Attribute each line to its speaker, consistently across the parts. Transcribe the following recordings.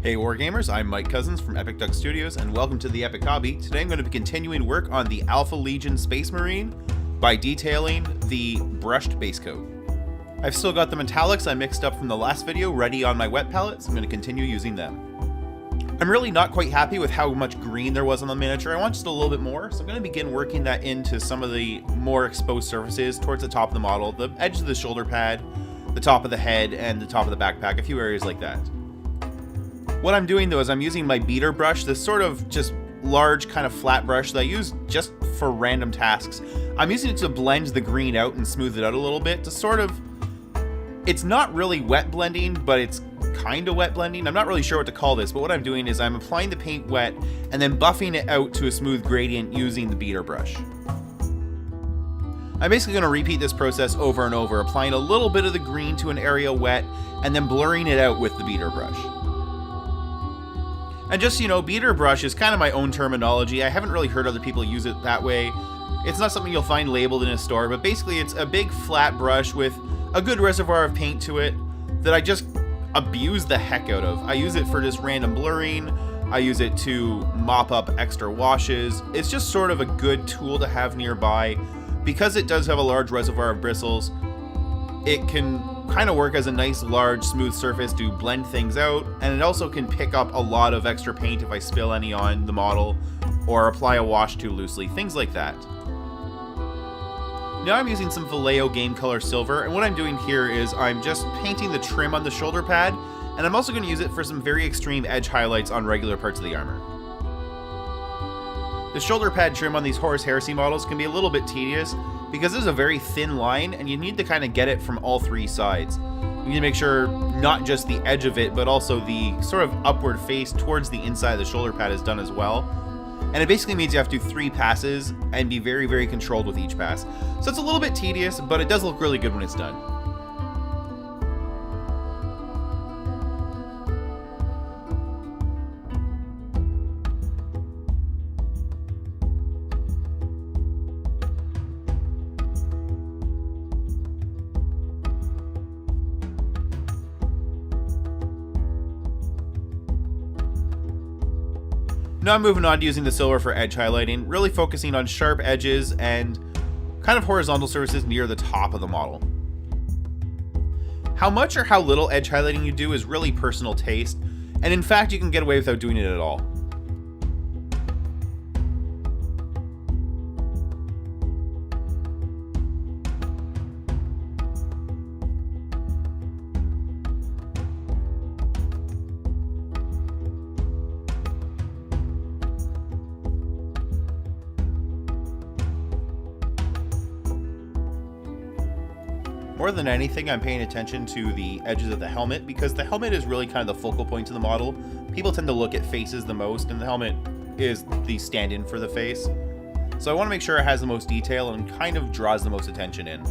Speaker 1: Hey Wargamers, I'm Mike Cousins from epicduckstudios and welcome to the Epic Hobby. Today I'm going to be continuing work on the Alpha Legion Space Marine by detailing the brushed base coat. I've still got the metallics I mixed up from the last video ready on my wet palette, so I'm going to continue using them. I'm really not quite happy with how much green there was on the miniature. I want just a little bit more, so I'm going to begin working that into some of the more exposed surfaces towards the top of the model, the edge of the shoulder pad, the top of the head, and the top of the backpack, a few areas like that. What I'm doing though is I'm using my beater brush, this sort of just large kind of flat brush that I use just for random tasks. I'm using it to blend the green out and smooth it out a little bit to sort of, it's not really wet blending, but it's kind of wet blending. I'm not really sure what to call this, but what I'm doing is I'm applying the paint wet and then buffing it out to a smooth gradient using the beater brush. I'm basically going to repeat this process over and over, applying a little bit of the green to an area wet and then blurring it out with the beater brush. And just, you know, beater brush is kind of my own terminology. I haven't really heard other people use it that way. It's not something you'll find labeled in a store, but basically it's a big flat brush with a good reservoir of paint to it that I just abuse the heck out of. I use it for just random blurring. I use it to mop up extra washes. It's just sort of a good tool to have nearby. Because it does have a large reservoir of bristles, it can kind of work as a nice large smooth surface to blend things out, and it also can pick up a lot of extra paint if I spill any on the model or apply a wash too loosely, things like that. Now I'm using some Vallejo Game Color Silver, and what I'm doing here is I'm just painting the trim on the shoulder pad, and I'm also going to use it for some very extreme edge highlights on regular parts of the armor. The shoulder pad trim on these Horus Heresy models can be a little bit tedious because this is a very thin line and you need to kind of get it from all three sides. You need to make sure not just the edge of it, but also the sort of upward face towards the inside of the shoulder pad is done as well. And it basically means you have to do 3 passes and be very, very controlled with each pass. So it's a little bit tedious, but it does look really good when it's done. Now I'm moving on to using the silver for edge highlighting, really focusing on sharp edges and kind of horizontal surfaces near the top of the model. How much or how little edge highlighting you do is really personal taste, and in fact you can get away without doing it at all. More than anything, I'm paying attention to the edges of the helmet because the helmet is really kind of the focal point of the model. People tend to look at faces the most, and the helmet is the stand-in for the face. So I want to make sure it has the most detail and kind of draws the most attention in.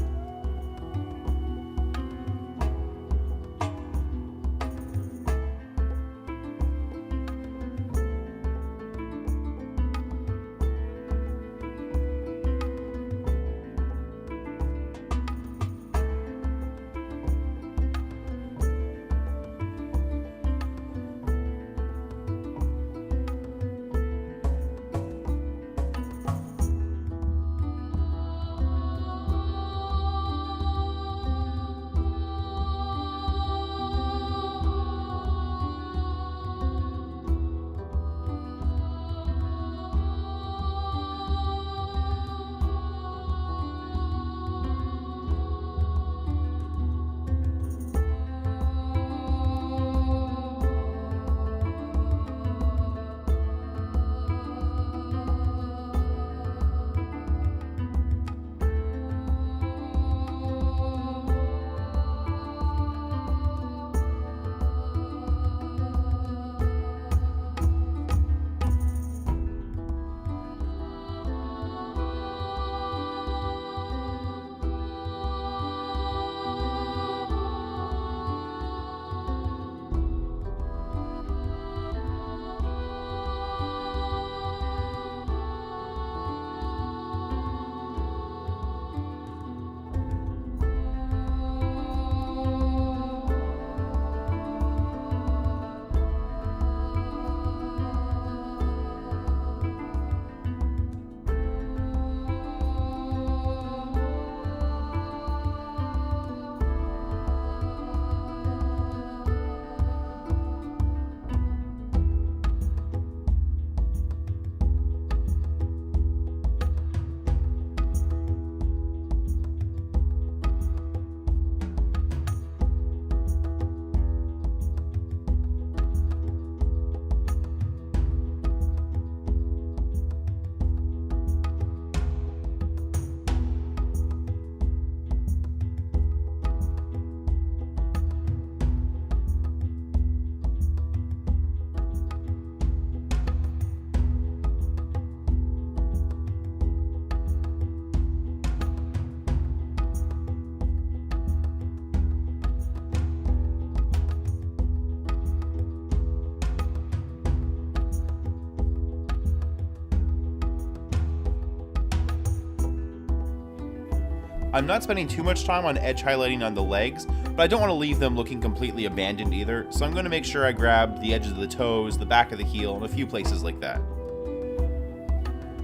Speaker 1: I'm not spending too much time on edge highlighting on the legs, but I don't want to leave them looking completely abandoned either, so I'm going to make sure I grab the edges of the toes, the back of the heel, and a few places like that.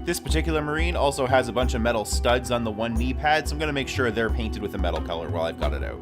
Speaker 1: This particular Marine also has a bunch of metal studs on the one knee pad, so I'm going to make sure they're painted with a metal color while I've got it out.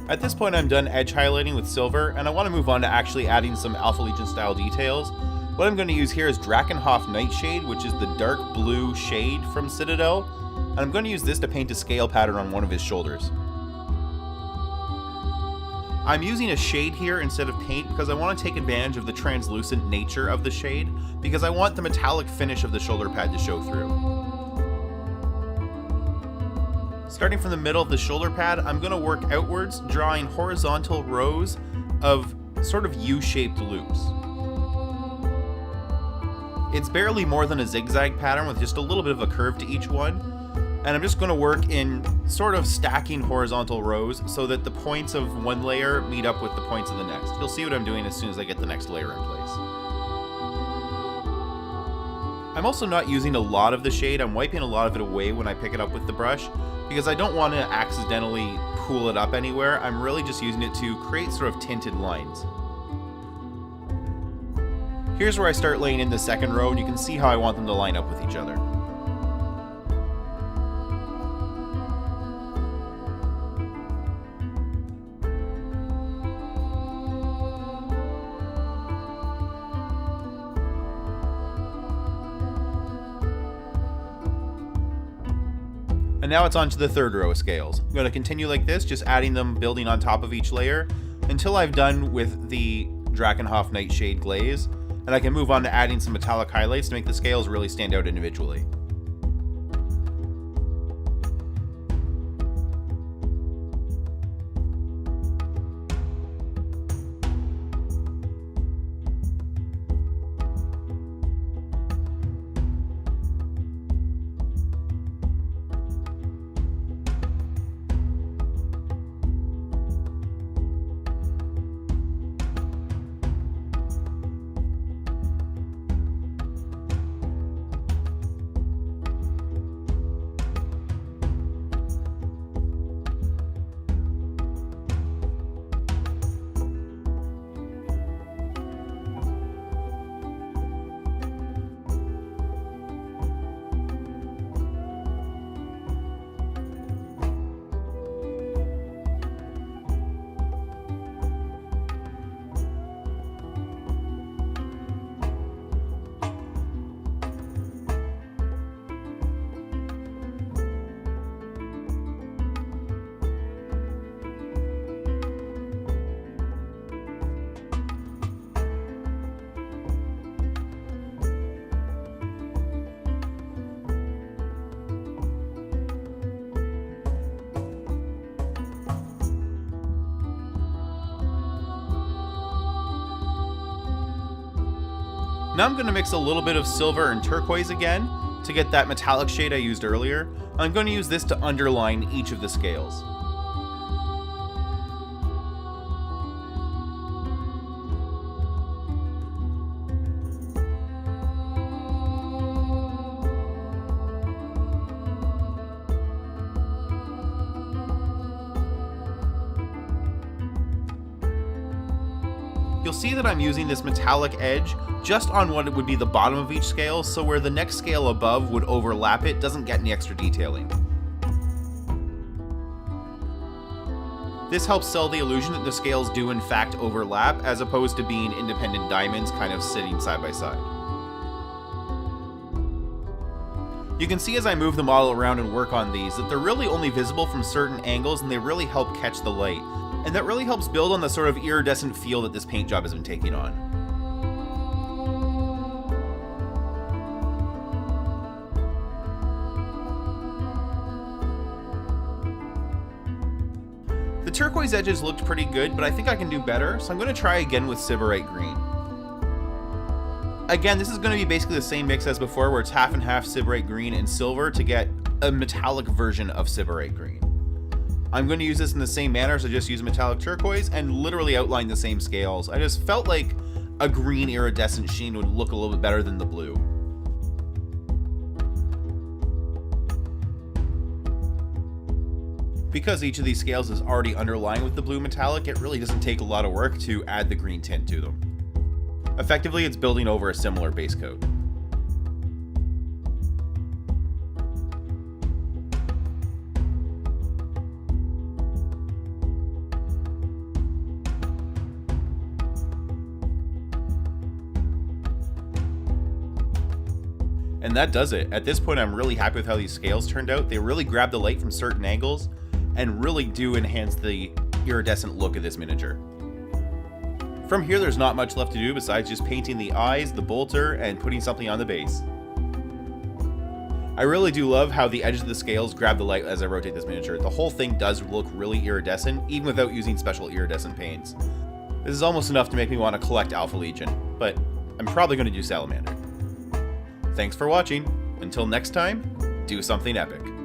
Speaker 1: At this point I'm done edge highlighting with silver, and I want to move on to actually adding some Alpha Legion style details. What I'm going to use here is Drakenhof Nightshade, which is the dark blue shade from Citadel, and I'm going to use this to paint a scale pattern on one of his shoulders. I'm using a shade here instead of paint because I want to take advantage of the translucent nature of the shade, because I want the metallic finish of the shoulder pad to show through. Starting from the middle of the shoulder pad, I'm going to work outwards, drawing horizontal rows of sort of U-shaped loops. It's barely more than a zigzag pattern with just a little bit of a curve to each one, and I'm just going to work in sort of stacking horizontal rows so that the points of one layer meet up with the points of the next. You'll see what I'm doing as soon as I get the next layer in place. I'm also not using a lot of the shade. I'm wiping a lot of it away when I pick it up with the brush, because I don't want to accidentally pool it up anywhere. I'm really just using it to create sort of tinted lines. Here's where I start laying in the second row, and you can see how I want them to line up with each other. And now it's on to the third row of scales. I'm going to continue like this, just adding them, building on top of each layer, until I've done with the Drakenhof Nightshade glaze, and I can move on to adding some metallic highlights to make the scales really stand out individually. Now I'm going to mix a little bit of silver and turquoise again to get that metallic shade I used earlier. I'm going to use this to underline each of the scales. You'll see that I'm using this metallic edge just on what it would be the bottom of each scale, so where the next scale above would overlap it doesn't get any extra detailing. This helps sell the illusion that the scales do in fact overlap, as opposed to being independent diamonds kind of sitting side by side. You can see as I move the model around and work on these that they're really only visible from certain angles, and they really help catch the light. And that really helps build on the sort of iridescent feel that this paint job has been taking on. The turquoise edges looked pretty good, but I think I can do better, so I'm going to try again with Sybarite green. Again, this is going to be basically the same mix as before, where it's half and half Sybarite green and silver to get a metallic version of Sybarite green. I'm going to use this in the same manner, so just use metallic turquoise and literally outline the same scales. I just felt like a green iridescent sheen would look a little bit better than the blue. Because each of these scales is already underlined with the blue metallic, it really doesn't take a lot of work to add the green tint to them. Effectively, it's building over a similar base coat. And that does it. At this point, I'm really happy with how these scales turned out. They really grab the light from certain angles and really do enhance the iridescent look of this miniature. From here, there's not much left to do besides just painting the eyes, the bolter, and putting something on the base. I really do love how the edges of the scales grab the light as I rotate this miniature. The whole thing does look really iridescent, even without using special iridescent paints. This is almost enough to make me want to collect Alpha Legion, but I'm probably going to do Salamander. Thanks for watching. Until next time, do something epic.